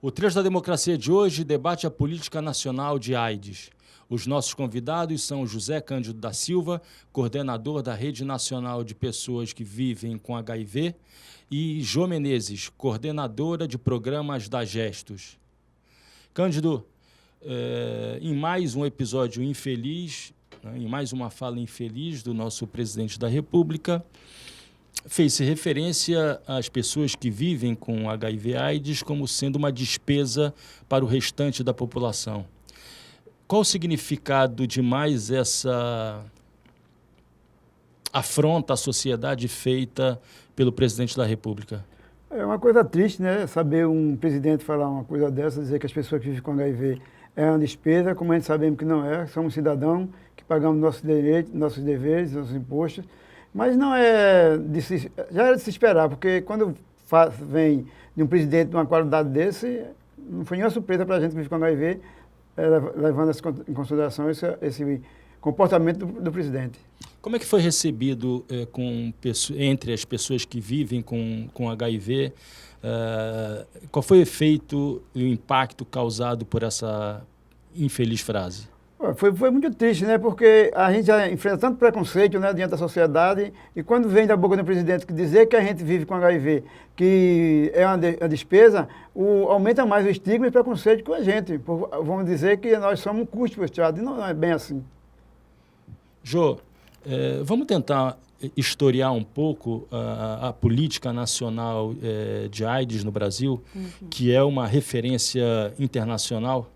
O Trecho da Democracia de hoje debate a política nacional de AIDS. Os nossos convidados são José Cândido da Silva, coordenador da Rede Nacional de Pessoas que Vivem com HIV, e Jô Menezes, coordenadora de programas da Gestos. Cândido, em mais um episódio infeliz, em mais uma fala infeliz do nosso presidente da República, fez-se referência às pessoas que vivem com HIV/AIDS como sendo uma despesa para o restante da população. Qual o significado de mais essa afronta à sociedade feita pelo presidente da República? É uma coisa triste, né? Saber um presidente falar uma coisa dessa, dizer que as pessoas que vivem com HIV é uma despesa, como a gente sabemos que não é, somos cidadãos que pagamos nossos direitos, nossos deveres, nossos impostos. Mas não é já era de se esperar, porque quando vem de um presidente de uma qualidade desse, não foi nenhuma surpresa para a gente que vive com HIV, levando em consideração esse comportamento do presidente. Como é que foi recebido entre as pessoas que vivem com HIV? Qual foi o efeito e o impacto causado por essa infeliz frase? Foi muito triste, né? Porque a gente já enfrenta tanto preconceito, né, diante da sociedade, e quando vem da boca do presidente que dizer que a gente vive com HIV, que é uma despesa, aumenta mais o estigma e preconceito com a gente. Vamos dizer que nós somos um custo para o Estado, e não é bem assim. Jô, vamos tentar historiar um pouco a política nacional de AIDS no Brasil, que é uma referência internacional?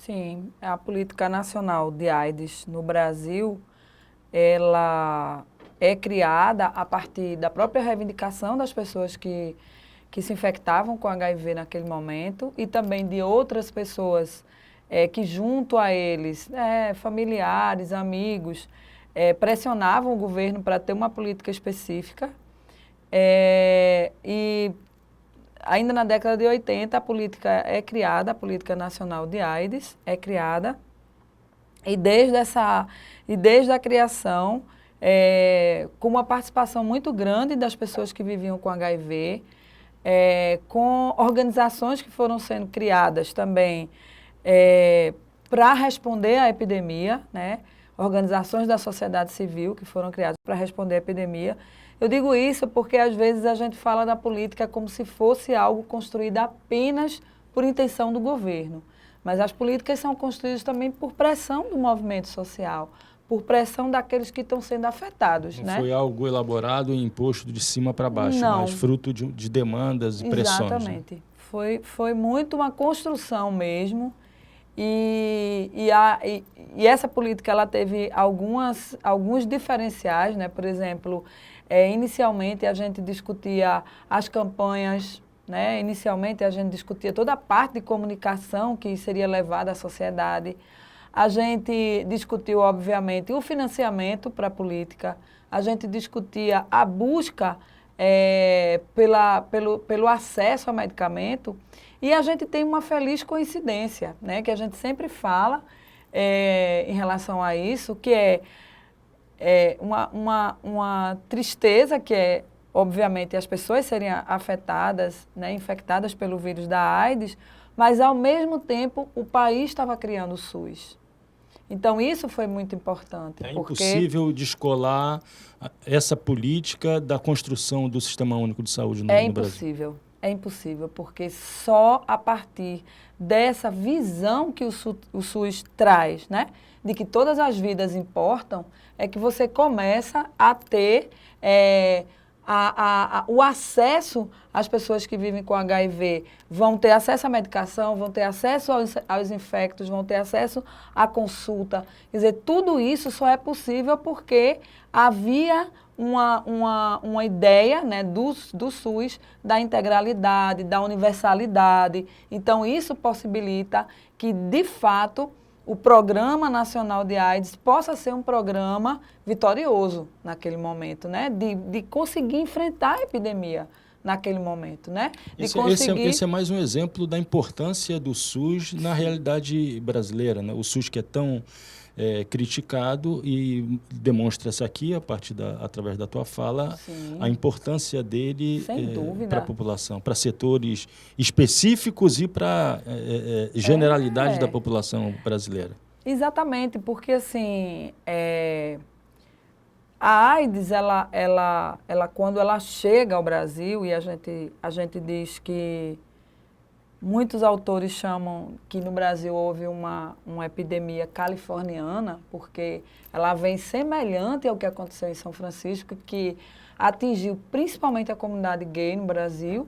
Sim, a política nacional de AIDS no Brasil, ela é criada a partir da própria reivindicação das pessoas que se infectavam com HIV naquele momento e também de outras pessoas que junto a eles, familiares, amigos, pressionavam o governo para ter uma política específica. E ainda na década de 80, a política é criada, a Política Nacional de AIDS é criada, e desde a criação, com uma participação muito grande das pessoas que viviam com HIV, com organizações que foram sendo criadas também para responder à epidemia, né? Organizações da sociedade civil que foram criadas para responder à epidemia. Eu digo isso porque, às vezes, a gente fala da política como se fosse algo construído apenas por intenção do governo. Mas as políticas são construídas também por pressão do movimento social, por pressão daqueles que estão sendo afetados. Não foi algo elaborado e imposto de cima para baixo, mas fruto de demandas e pressões. Exatamente. Né? Foi muito uma construção mesmo. E essa política ela teve alguns diferenciais, né? Por exemplo, inicialmente a gente discutia as campanhas, né? Inicialmente a gente discutia toda a parte de comunicação que seria levada à sociedade. A gente discutiu, obviamente, o financiamento para a política, a gente discutia a busca pelo acesso a medicamento. E a gente tem uma feliz coincidência, né, que a gente sempre fala em relação a isso, que é uma tristeza, que é, obviamente, as pessoas serem afetadas, né, infectadas pelo vírus da AIDS, mas, ao mesmo tempo, o país estava criando o SUS. Então, isso foi muito importante. É impossível descolar essa política da construção do Sistema Único de Saúde no Brasil. É impossível. É impossível, porque só a partir dessa visão que o SUS traz, né, de que todas as vidas importam, é que você começa a ter o acesso às pessoas que vivem com HIV, vão ter acesso à medicação, vão ter acesso aos infectos, vão ter acesso à consulta. Quer dizer, tudo isso só é possível porque havia uma ideia, né, do SUS, da integralidade, da universalidade. Então, isso possibilita que, de fato, o Programa Nacional de AIDS possa ser um programa vitorioso naquele momento, né? De conseguir enfrentar a epidemia naquele momento, né? Esse é mais um exemplo da importância do SUS na realidade brasileira, né? O SUS que é tão criticado, e demonstra-se aqui, através da tua fala, Sim. a importância dele para a dúvida. população, para setores específicos e para generalidade da população brasileira. Exatamente, porque assim, a AIDS, ela, quando ela chega ao Brasil, e a gente diz que muitos autores chamam que no Brasil houve uma epidemia californiana, porque ela vem semelhante ao que aconteceu em São Francisco, que atingiu principalmente a comunidade gay no Brasil.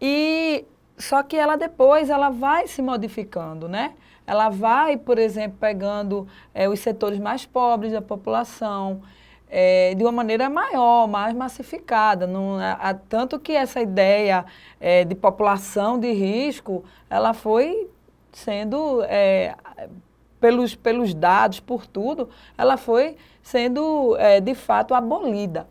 E só que ela depois vai se modificando, né? Ela vai, por exemplo, pegando os setores mais pobres da população, de uma maneira maior, mais massificada. Tanto que essa ideia de população de risco, ela foi sendo, pelos dados, por tudo, ela foi sendo, de fato, abolida.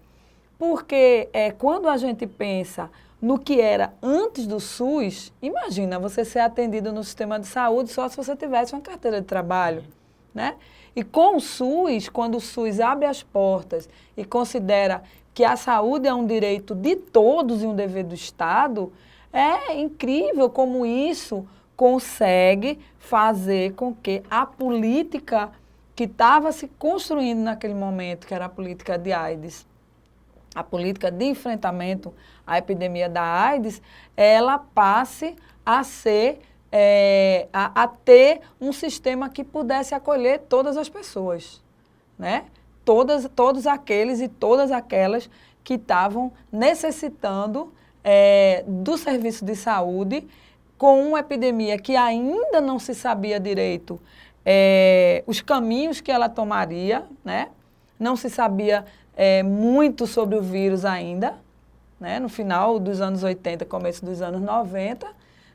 Porque quando a gente pensa no que era antes do SUS, imagina você ser atendido no sistema de saúde só se você tivesse uma carteira de trabalho, né? E com o SUS, quando o SUS abre as portas e considera que a saúde é um direito de todos e um dever do Estado, é incrível como isso consegue fazer com que a política que estava se construindo naquele momento, que era a política de AIDS, a política de enfrentamento à epidemia da AIDS, ela passe a ser, a ter um sistema que pudesse acolher todas as pessoas, né? Todos aqueles e todas aquelas que estavam necessitando do serviço de saúde, com uma epidemia que ainda não se sabia direito os caminhos que ela tomaria, né? Não se sabia muito sobre o vírus ainda, né? No final dos anos 80, começo dos anos 90,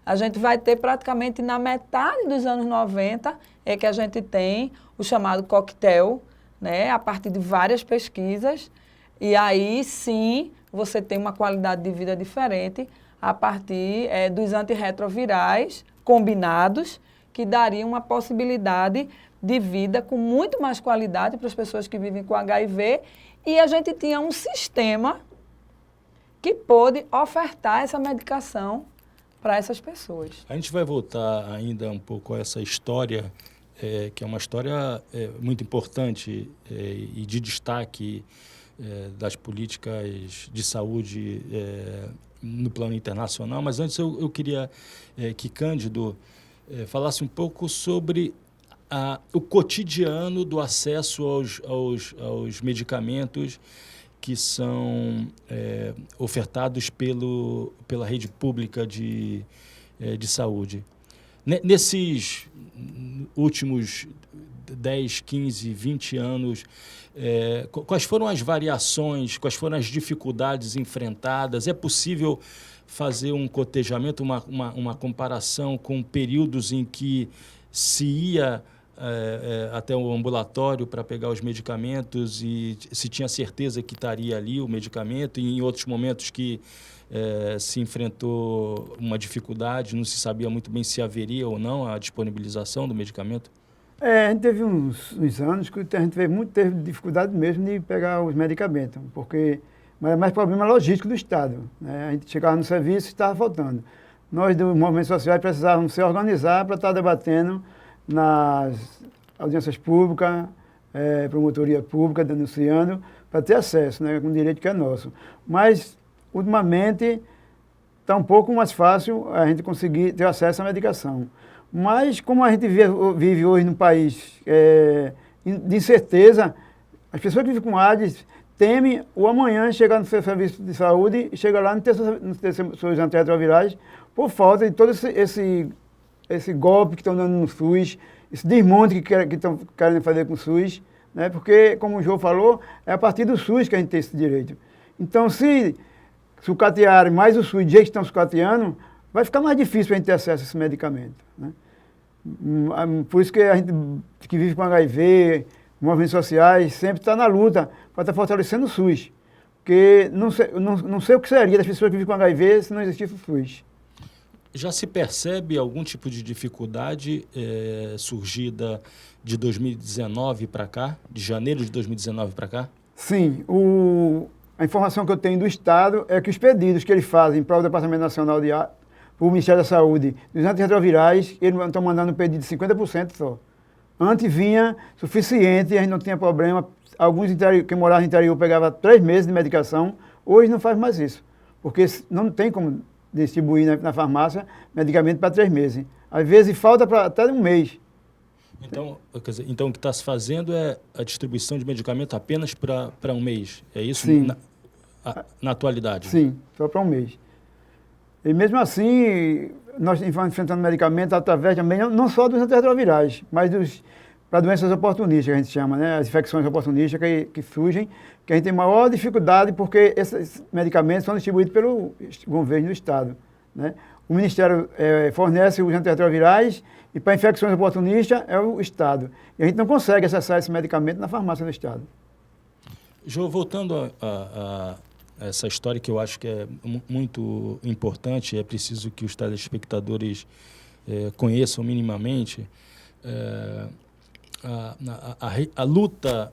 a gente vai ter praticamente na metade dos anos 90 que a gente tem o chamado coquetel, né? A partir de várias pesquisas, e aí sim você tem uma qualidade de vida diferente a partir dos antirretrovirais combinados, que dariam uma possibilidade de vida com muito mais qualidade para as pessoas que vivem com HIV, e a gente tinha um sistema que pôde ofertar essa medicação para essas pessoas. A gente vai voltar ainda um pouco a essa história, que é uma história muito importante e de destaque das políticas de saúde no plano internacional, mas antes eu queria que Cândido falasse um pouco sobre o cotidiano do acesso aos medicamentos que são ofertados pela rede pública de saúde. Nesses últimos 10, 15, 20 anos, quais foram as variações, quais foram as dificuldades enfrentadas? É possível fazer um cotejamento, uma comparação com períodos em que se ia até o ambulatório para pegar os medicamentos e se tinha certeza que estaria ali o medicamento, e em outros momentos que se enfrentou uma dificuldade, não se sabia muito bem se haveria ou não a disponibilização do medicamento? A gente teve uns anos que a gente teve dificuldade mesmo de pegar os medicamentos, porque mas é mais problema logístico do Estado, né? A gente chegava no serviço e estava faltando. Nós, do movimento social, precisávamos se organizar para estar debatendo nas audiências públicas, promotoria pública, denunciando, para ter acesso, né, com o direito que é nosso. Mas, ultimamente, está um pouco mais fácil a gente conseguir ter acesso à medicação. Mas, como a gente vive hoje num país de incerteza, as pessoas que vivem com AIDS temem o amanhã chegar no seu serviço de saúde e chegar lá não ter seus antirretrovirais por falta de todo esse golpe que estão dando no SUS, esse desmonte que estão querendo fazer com o SUS, né? Porque, como o João falou, é a partir do SUS que a gente tem esse direito. Então, se sucatearem mais o SUS do jeito que estão sucateando, vai ficar mais difícil para a gente ter acesso a esse medicamento, né? Por isso que a gente que vive com HIV, movimentos sociais, sempre está na luta para estar fortalecendo o SUS. Porque não sei o que seria das pessoas que vivem com HIV se não existisse o SUS. Já se percebe algum tipo de dificuldade surgida de 2019 para cá, de janeiro de 2019 para cá? Sim, a informação que eu tenho do Estado é que os pedidos que eles fazem para o Departamento Nacional para o Ministério da Saúde, dos antirretrovirais, eles estão mandando um pedido de 50% só. Antes vinha suficiente, a gente não tinha problema. Alguns que moravam no interior pegavam 3 meses de medicação, hoje não faz mais isso, porque não tem como distribuir na farmácia medicamento para 3 meses. Às vezes falta para até um mês. Então, quer dizer, então o que está se fazendo é a distribuição de medicamento apenas para um mês, é isso? Sim. Na atualidade? Sim, só para um mês. E mesmo assim, nós estamos enfrentando medicamentos através também, não só dos antirretrovirais, mas para doenças oportunistas, que a gente chama, né? As infecções oportunistas que surgem, que a gente tem maior dificuldade porque esses medicamentos são distribuídos pelo governo do Estado, né? O Ministério fornece os antirretrovirais e para infecções oportunistas é o Estado. E a gente não consegue acessar esse medicamento na farmácia do Estado. Jô, voltando a essa história que eu acho que é muito importante, é preciso que os telespectadores conheçam minimamente, a luta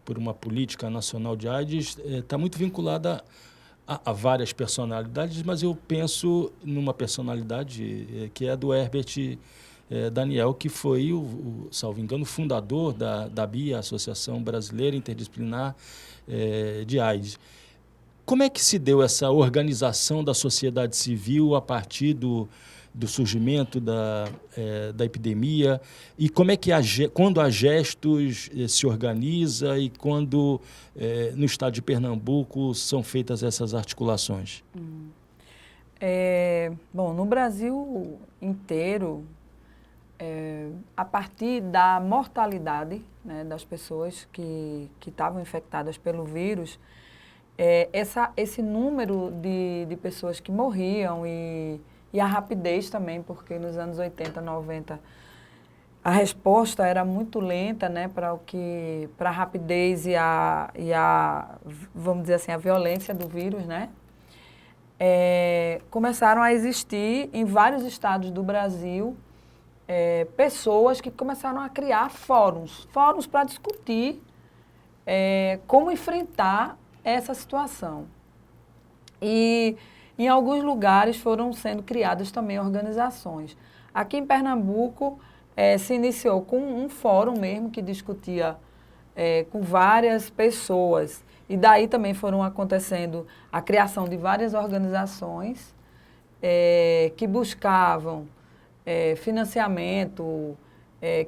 por uma política nacional de AIDS está muito vinculada a várias personalidades, mas eu penso numa personalidade que é a do Herbert Daniel, que foi, salvo engano, fundador da BIA, Associação Brasileira Interdisciplinar de AIDS. Como é que se deu essa organização da sociedade civil a partir do surgimento da epidemia? E como é que, quando a Gestos se organiza e quando, no estado de Pernambuco, são feitas essas articulações? Bom, no Brasil inteiro, a partir da mortalidade, né, das pessoas que estavam infectadas pelo vírus, esse número de pessoas que morriam e a rapidez também, porque nos anos 80, 90, a resposta era muito lenta, né, para a rapidez e vamos dizer assim, a violência do vírus, né? Começaram a existir em vários estados do Brasil pessoas que começaram a criar fóruns para discutir como enfrentar essa situação. E em alguns lugares foram sendo criadas também organizações. Aqui em Pernambuco se iniciou com um fórum mesmo que discutia com várias pessoas. E daí também foram acontecendo a criação de várias organizações que buscavam financiamento,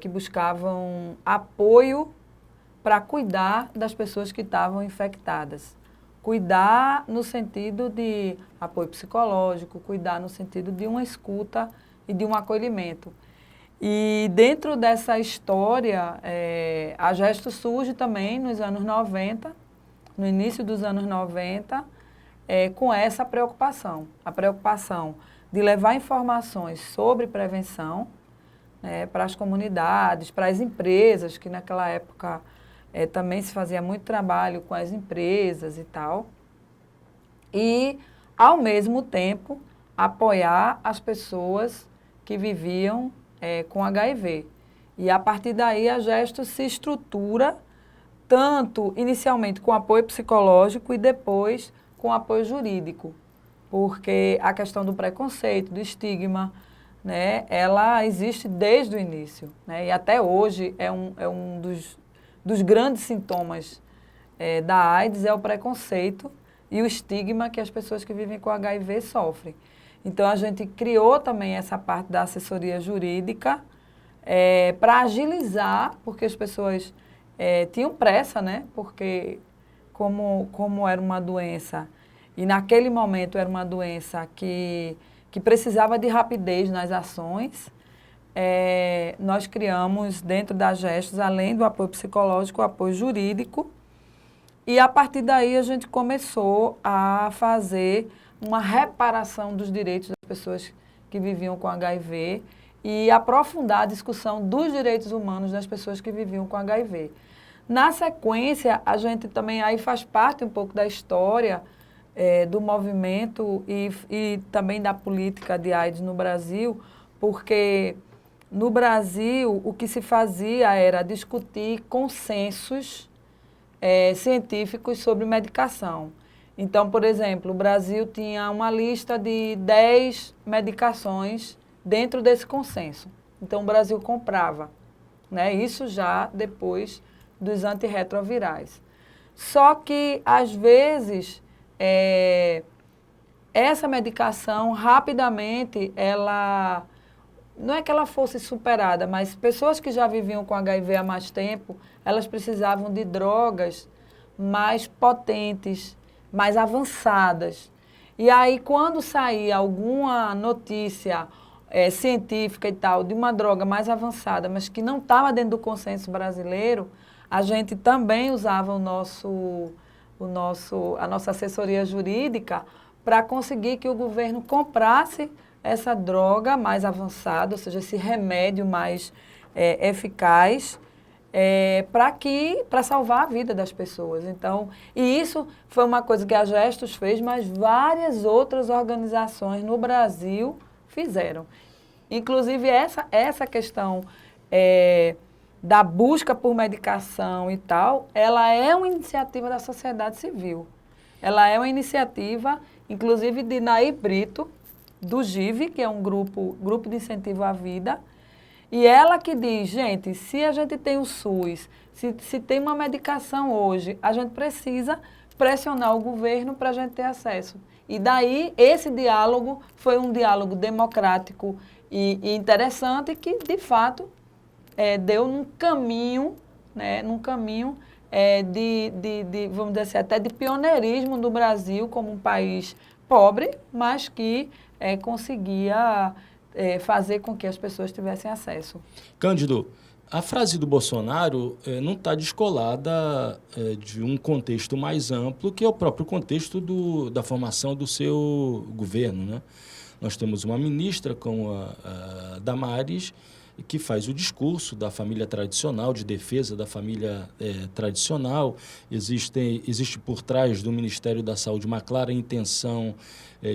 que buscavam apoio para cuidar das pessoas que estavam infectadas. Cuidar no sentido de apoio psicológico, cuidar no sentido de uma escuta e de um acolhimento. E dentro dessa história, a Gestos surge também nos anos 90, no início dos anos 90, com essa preocupação. A preocupação de levar informações sobre prevenção para as comunidades, para as empresas, que naquela época também se fazia muito trabalho com as empresas e tal. E, ao mesmo tempo, apoiar as pessoas que viviam com HIV. E, a partir daí, a Gestos se estrutura, tanto inicialmente com apoio psicológico e depois com apoio jurídico. Porque a questão do preconceito, do estigma, né, ela existe desde o início, né, e até hoje é um dos grandes sintomas da AIDS, é o preconceito e o estigma que as pessoas que vivem com HIV sofrem. Então, a gente criou também essa parte da assessoria jurídica para agilizar, porque as pessoas tinham pressa, né, porque como era uma doença, e naquele momento era uma doença que precisava de rapidez nas ações, nós criamos dentro da Gestos, além do apoio psicológico, o apoio jurídico, e a partir daí a gente começou a fazer uma reparação dos direitos das pessoas que viviam com HIV e aprofundar a discussão dos direitos humanos das pessoas que viviam com HIV. Na sequência, a gente também aí faz parte um pouco da história do movimento e também da política de AIDS no Brasil, porque no Brasil o que se fazia era discutir consensos científicos sobre medicação. Então, por exemplo, o Brasil tinha uma lista de 10 medicações dentro desse consenso. Então, o Brasil comprava, né? Isso já depois dos antirretrovirais. Só que, às vezes, essa medicação, rapidamente, ela... Não é que ela fosse superada, mas pessoas que já viviam com HIV há mais tempo, elas precisavam de drogas mais potentes, mais avançadas. E aí, quando saía alguma notícia científica e tal, de uma droga mais avançada, mas que não estava dentro do consenso brasileiro, a gente também usava a nossa assessoria jurídica para conseguir que o governo comprasse essa droga mais avançada, ou seja, esse remédio mais eficaz, para salvar a vida das pessoas. Então, e isso foi uma coisa que a Gestos fez, mas várias outras organizações no Brasil fizeram. Inclusive, essa questão da busca por medicação e tal, ela é uma iniciativa da sociedade civil. Ela é uma iniciativa, inclusive, de Nair Brito, do GIV, que é um grupo de incentivo à vida, e ela que diz, gente, se a gente tem o SUS, se tem uma medicação hoje, a gente precisa pressionar o governo para a gente ter acesso. E daí, esse diálogo foi um diálogo democrático e interessante que, de fato, deu num caminho, né, vamos dizer assim, até de pioneirismo do Brasil como um país pobre, mas que conseguia fazer com que as pessoas tivessem acesso. Cândido, a frase do Bolsonaro não está descolada de um contexto mais amplo, que é o próprio contexto da formação do seu governo, né? Nós temos uma ministra como a Damares, que faz o discurso da família tradicional, de defesa da família tradicional. Existe por trás do Ministério da Saúde uma clara intenção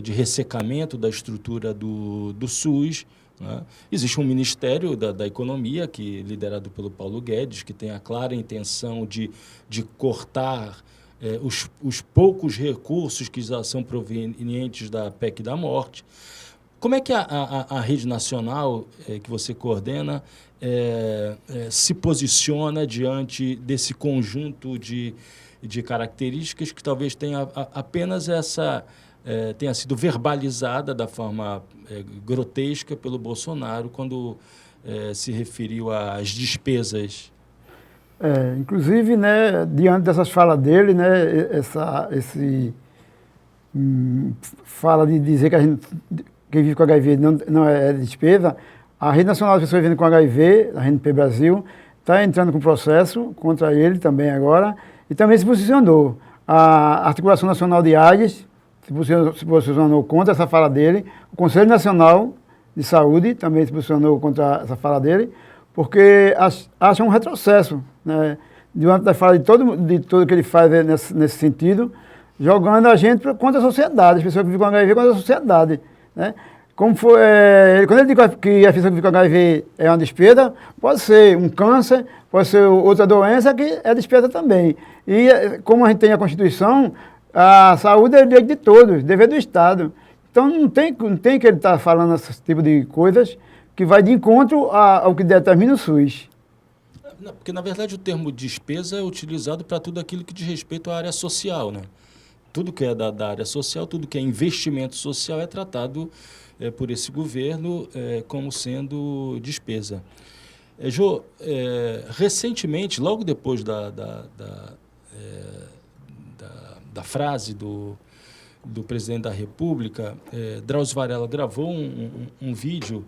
de ressecamento da estrutura do SUS, né? Existe um Ministério da Economia, liderado pelo Paulo Guedes, que tem a clara intenção de cortar os poucos recursos que já são provenientes da PEC da morte. Como é que a rede nacional que você coordena se posiciona diante desse conjunto de características que talvez tenha apenas tenha sido verbalizada da forma grotesca pelo Bolsonaro quando se referiu às despesas? Inclusive, né, diante dessas falas dele, né, fala de dizer que quem vive com HIV não é despesa, a Rede Nacional das Pessoas Vivendo com HIV, a RNP Brasil, está entrando com processo contra ele também agora, e também se posicionou. A Articulação Nacional de AIDS se posicionou contra essa fala dele, o Conselho Nacional de Saúde também se posicionou contra essa fala dele, porque acham um retrocesso, né, diante da fala de tudo que ele faz nesse sentido, jogando a gente contra a sociedade, as pessoas que vivem com HIV contra a sociedade. Né? Quando ele diz que a pessoa que fica com HIV é uma despesa, pode ser um câncer, pode ser outra doença que é despesa também. E como a gente tem a Constituição, a saúde é direito de todos, dever do Estado. Então não tem que ele estar falando esse tipo de coisas que vai de encontro ao que determina o SUS. Não, porque, na verdade, o termo despesa é utilizado para tudo aquilo que diz respeito à área social, né? Tudo que é da área social, tudo que é investimento social é tratado por esse governo como sendo despesa. Jô, recentemente, logo depois da frase do presidente da República, Drauzio Varela gravou um vídeo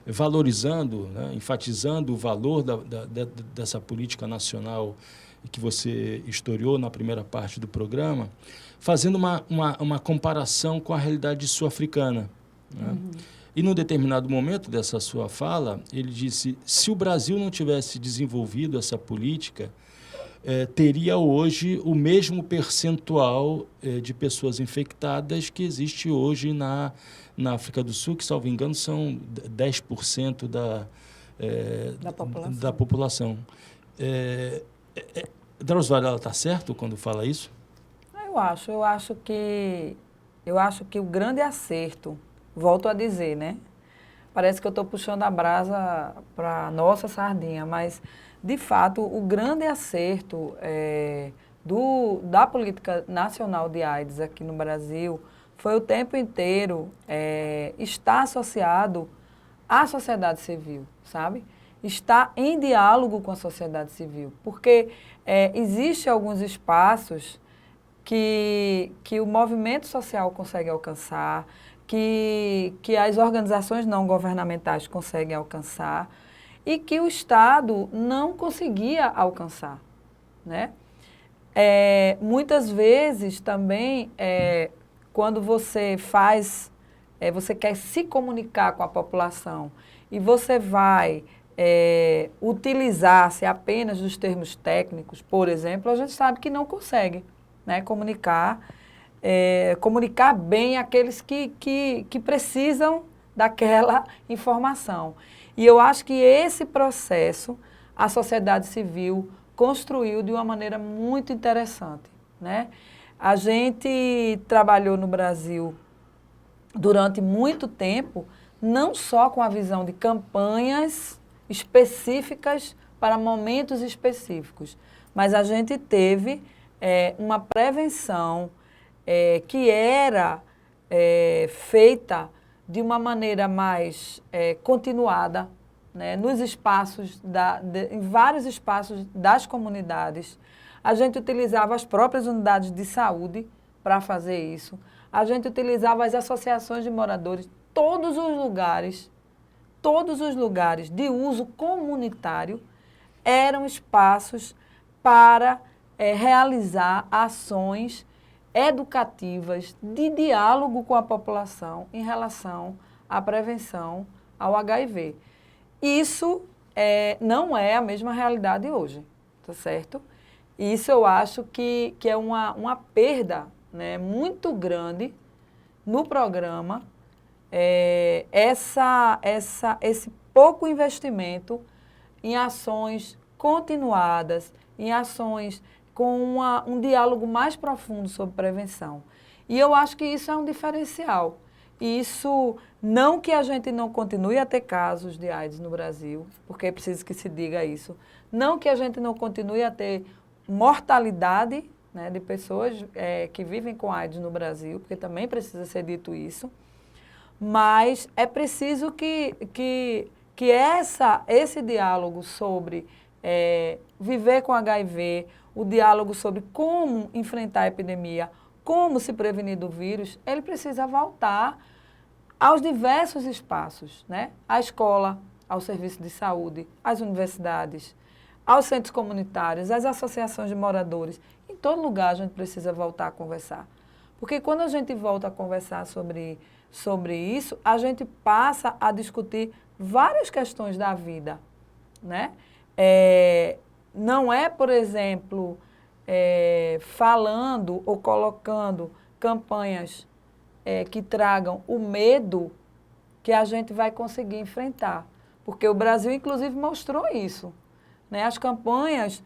valorizando, né, enfatizando o valor dessa política nacional que você historiou na primeira parte do programa, fazendo uma comparação com a realidade sul-africana. Né? Uhum. E, num determinado momento dessa sua fala, ele disse, se o Brasil não tivesse desenvolvido essa política, teria hoje o mesmo percentual de pessoas infectadas que existe hoje na África do Sul, que, salvo engano, são 10% da população. Drauzio Varela está certo quando fala isso? Eu acho que o grande acerto, volto a dizer, né? Parece que eu estou puxando a brasa para a nossa sardinha, mas, de fato, o grande acerto da política nacional de AIDS aqui no Brasil foi o tempo inteiro estar associado à sociedade civil, sabe? Estar em diálogo com a sociedade civil, porque existem alguns espaços que o movimento social consegue alcançar, que as organizações não governamentais conseguem alcançar e que o Estado não conseguia alcançar, né? Muitas vezes também, quando você você quer se comunicar com a população e você vai utilizar-se apenas dos termos técnicos, por exemplo, a gente sabe que não consegue, né, comunicar bem aqueles que precisam daquela informação. E eu acho que esse processo a sociedade civil construiu de uma maneira muito interessante, né? A gente trabalhou no Brasil durante muito tempo, não só com a visão de campanhas específicas para momentos específicos, mas a gente teve uma prevenção que era feita de uma maneira mais continuada, né, nos espaços, em vários espaços das comunidades. A gente utilizava as próprias unidades de saúde para fazer isso. A gente utilizava as associações de moradores, todos os lugares de uso comunitário eram espaços para realizar ações educativas de diálogo com a população em relação à prevenção ao HIV. Isso não é a mesma realidade hoje, tá certo? Isso eu acho que é uma perda, né, muito grande no programa, esse pouco investimento em ações continuadas, em ações com um diálogo mais profundo sobre prevenção. E eu acho que isso é um diferencial. Isso, não que a gente não continue a ter casos de AIDS no Brasil, porque é preciso que se diga isso. Não que a gente não continue a ter mortalidade, né, de pessoas que vivem com AIDS no Brasil, porque também precisa ser dito isso. Mas é preciso que esse diálogo sobre viver com HIV, o diálogo sobre como enfrentar a epidemia, como se prevenir do vírus, ele precisa voltar aos diversos espaços, né? À escola, ao serviço de saúde, às universidades, aos centros comunitários, às associações de moradores. Em todo lugar a gente precisa voltar a conversar. Porque quando a gente volta a conversar sobre isso, a gente passa a discutir várias questões da vida, né? Não é, por exemplo, falando ou colocando campanhas que tragam o medo que a gente vai conseguir enfrentar. Porque o Brasil, inclusive, mostrou isso, né? As campanhas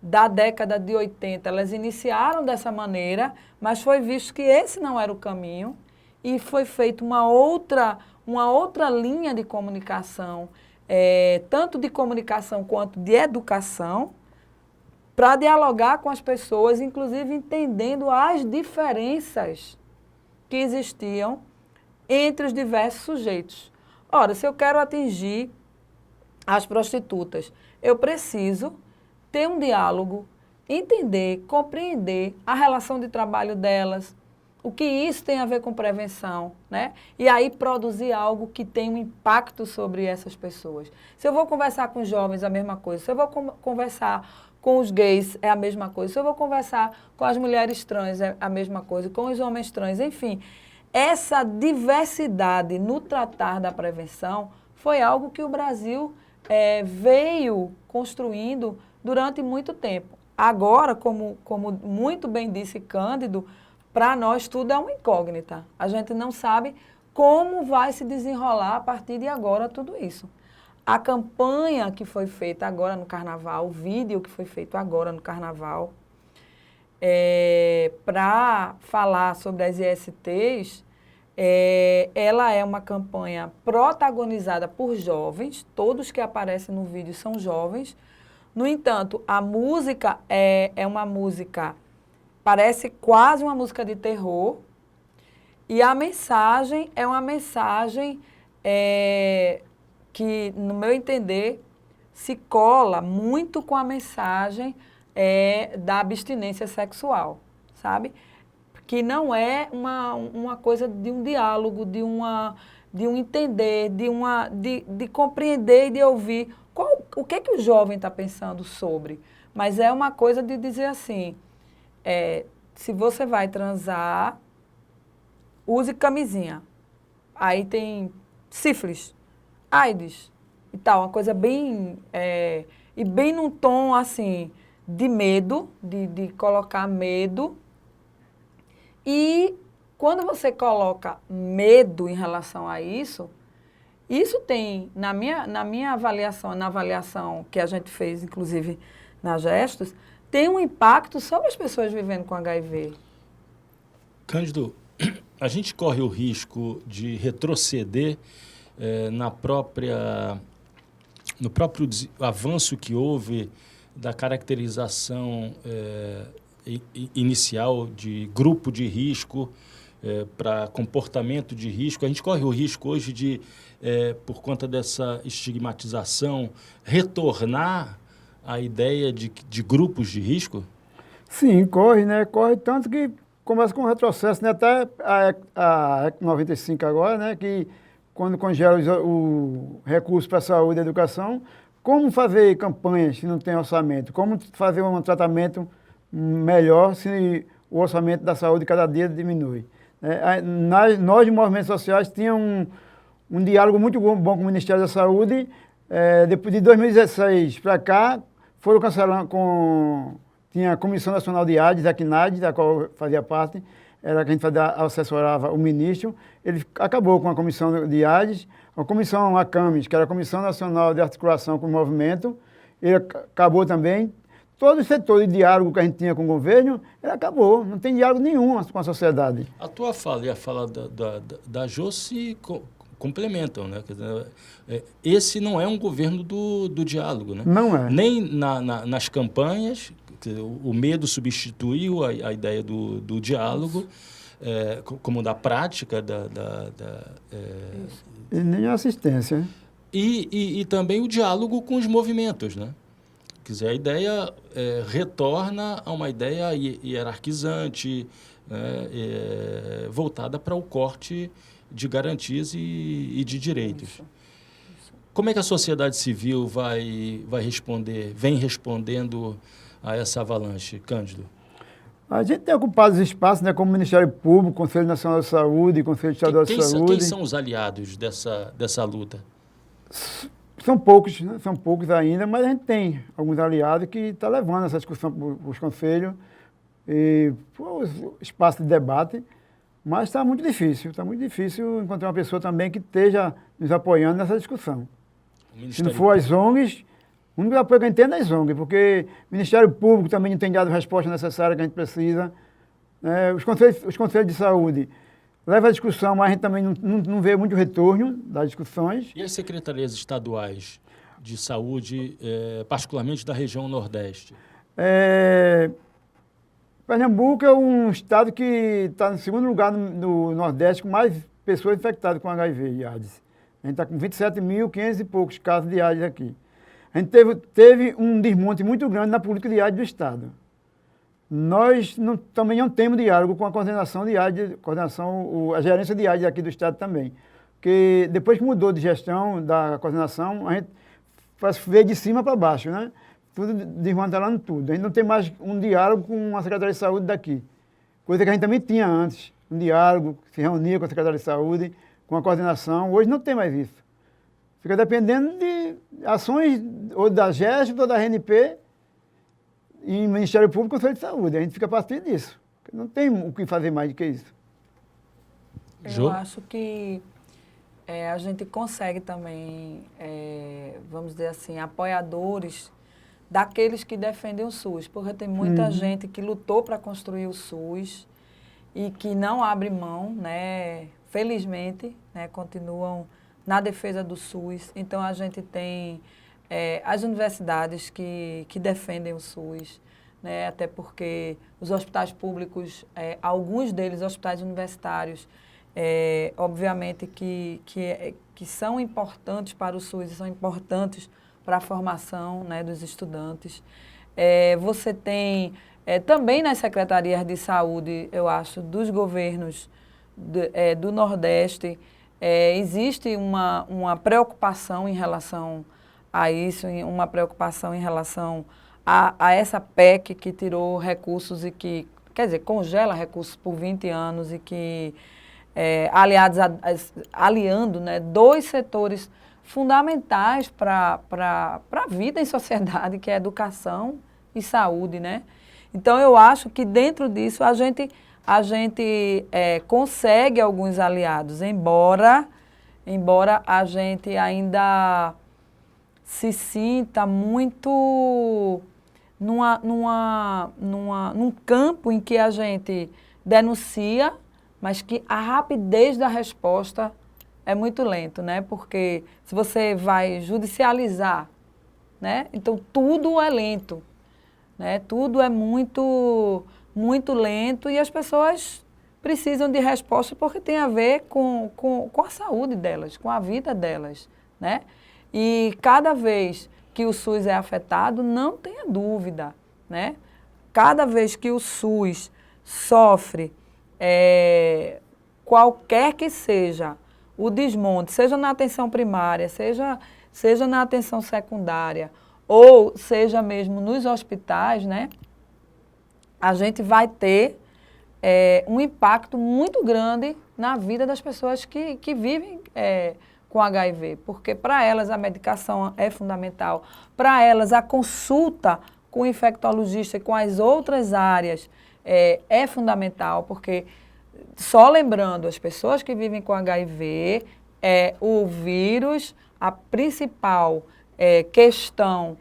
da década de 80, elas iniciaram dessa maneira, mas foi visto que esse não era o caminho e foi feita uma outra linha de comunicação, tanto de comunicação quanto de educação, para dialogar com as pessoas, inclusive entendendo as diferenças que existiam entre os diversos sujeitos. Ora, se eu quero atingir as prostitutas, eu preciso ter um diálogo, entender, compreender a relação de trabalho delas, o que isso tem a ver com prevenção, né? E aí produzir algo que tem um impacto sobre essas pessoas. Se eu vou conversar com os jovens, é a mesma coisa. Se eu vou conversar com os gays, é a mesma coisa. Se eu vou conversar com as mulheres trans, é a mesma coisa. Com os homens trans, enfim. Essa diversidade no tratar da prevenção foi algo que o Brasil veio construindo durante muito tempo. Agora, como muito bem disse Cândido, para nós tudo é uma incógnita. A gente não sabe como vai se desenrolar a partir de agora tudo isso. A campanha que foi feita agora no Carnaval, o vídeo que foi feito agora no Carnaval, para falar sobre as ISTs, ela é uma campanha protagonizada por jovens, todos que aparecem no vídeo são jovens. No entanto, a música é uma música, parece quase uma música de terror, e a mensagem é uma mensagem que, no meu entender, se cola muito com a mensagem da abstinência sexual, sabe? Que não é uma coisa de um diálogo, de um entender, de compreender e de ouvir o que o jovem está pensando sobre. Mas é uma coisa de dizer assim, se você vai transar, use camisinha. Aí tem sífilis, AIDS e tal, uma coisa bem... e bem num tom, assim, de medo, de colocar medo. E quando você coloca medo em relação a isso tem, na minha avaliação, na avaliação que a gente fez, inclusive, na Gestos, tem um impacto sobre as pessoas vivendo com HIV. Cândido, a gente corre o risco de retroceder no próprio avanço que houve da caracterização inicial de grupo de risco para comportamento de risco. A gente corre o risco hoje de, por conta dessa estigmatização, retornar à ideia de grupos de risco? Sim, corre, né? Corre tanto que começa com um retrocesso, né? Até a ECO 95 agora, né? Que quando congela o recurso para a saúde e educação, como fazer campanhas se não tem orçamento? Como fazer um tratamento melhor se o orçamento da saúde cada dia diminui? Nós, de movimentos sociais, tínhamos um diálogo muito bom com o Ministério da Saúde. Depois de 2016 para cá, foram cancelando tinha a Comissão Nacional de AIDS, a CNAIDS, da qual eu fazia parte, era que a gente assessorava o ministro. Ele acabou com a Comissão de AIDS, a Comissão ACAMES, que era a Comissão Nacional de Articulação com o Movimento, ele acabou também. Todo o setor de diálogo que a gente tinha com o governo, ele acabou, não tem diálogo nenhum com a sociedade. A tua fala e a fala da Jô se complementam, né? Quer dizer, esse não é um governo do diálogo, né? Não é. Nem nas campanhas, o medo substituiu a ideia do diálogo, como da prática E nem a assistência. E também o diálogo com os movimentos, né? Quer dizer, a ideia retorna a uma ideia hierarquizante, voltada para o corte de garantias e de direitos. Isso. Como é que a sociedade civil vai responder, vem respondendo a essa avalanche, Cândido? A gente tem ocupado os espaços, né, como Ministério Público, Conselho Nacional de Saúde, Conselho Estadual de Saúde. Quem são os aliados dessa luta? São poucos, né? São poucos ainda, mas a gente tem alguns aliados que estão levando essa discussão para os conselhos e para o espaço de debate, mas está muito difícil encontrar uma pessoa também que esteja nos apoiando nessa discussão. Se não for as ONGs, o único apoio que eu entendo é as ONGs, porque o Ministério Público também não tem dado a resposta necessária que a gente precisa. Os conselhos de saúde leva a discussão, mas a gente também não vê muito retorno das discussões. E as secretarias estaduais de saúde, particularmente da região Nordeste? Pernambuco é um estado que está no segundo lugar no Nordeste com mais pessoas infectadas com HIV e AIDS. A gente está com 27.500 e poucos casos de AIDS aqui. A gente teve um desmonte muito grande na política de AIDS do estado. Nós também não temos diálogo com a coordenação de AIDS, a gerência de AIDS aqui do estado também. Porque depois que mudou de gestão da coordenação, a gente veio de cima para baixo, né? Tudo desmantelando tudo. A gente não tem mais um diálogo com a Secretaria de Saúde daqui. Coisa que a gente também tinha antes. Um diálogo, se reunia com a Secretaria de Saúde, com a coordenação. Hoje não tem mais isso. Fica dependendo de ações ou da GESP ou da RNP e Ministério Público e Conselho de Saúde. A gente fica partindo disso. Não tem o que fazer mais do que isso. Eu acho que a gente consegue também, vamos dizer assim, apoiadores daqueles que defendem o SUS, porque tem muita gente que lutou para construir o SUS e que não abre mão, né? Felizmente, né? Continuam na defesa do SUS. Então, a gente tem as universidades que defendem o SUS, né? Até porque os hospitais públicos, alguns deles, hospitais universitários, obviamente que são importantes para o SUS e são importantes para a formação, né, dos estudantes. Você tem também nas secretarias de saúde, eu acho, dos governos do Nordeste, existe uma preocupação em relação a isso, uma preocupação em relação a essa PEC que tirou recursos e que, quer dizer, congela recursos por 20 anos e que, aliando, né, dois setores fundamentais para a vida em sociedade, que é educação e saúde, né? Então, eu acho que dentro disso a gente consegue alguns aliados, embora a gente ainda se sinta muito num campo em que a gente denuncia, mas que a rapidez da resposta é muito lento, né? Porque se você vai judicializar, né? Então tudo é lento, né? Tudo é muito lento e as pessoas precisam de resposta porque tem a ver com a saúde delas, com a vida delas, né? E cada vez que o SUS é afetado, não tenha dúvida, né? Cada vez que o SUS sofre qualquer que seja o desmonte, seja na atenção primária, seja na atenção secundária, ou seja mesmo nos hospitais, né? A gente vai ter um impacto muito grande na vida das pessoas que vivem com HIV, porque para elas a medicação é fundamental, para elas a consulta com o infectologista e com as outras áreas é fundamental, porque só lembrando, as pessoas que vivem com HIV, o vírus, a principal questão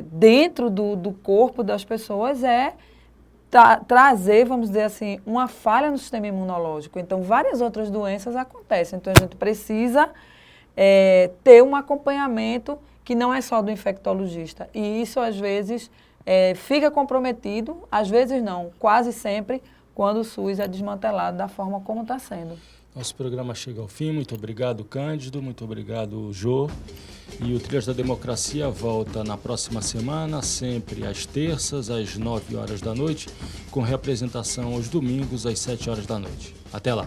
dentro do corpo das pessoas é trazer, vamos dizer assim, uma falha no sistema imunológico. Então, várias outras doenças acontecem. Então, a gente precisa ter um acompanhamento que não é só do infectologista. E isso, às vezes, fica comprometido, às vezes não, quase sempre, quando o SUS é desmantelado da forma como está sendo. Nosso programa chega ao fim. Muito obrigado, Cândido. Muito obrigado, Jô. E o Trilhas da Democracia volta na próxima semana, sempre às terças, às 9 horas da noite, com reapresentação aos domingos, às 7 horas da noite. Até lá.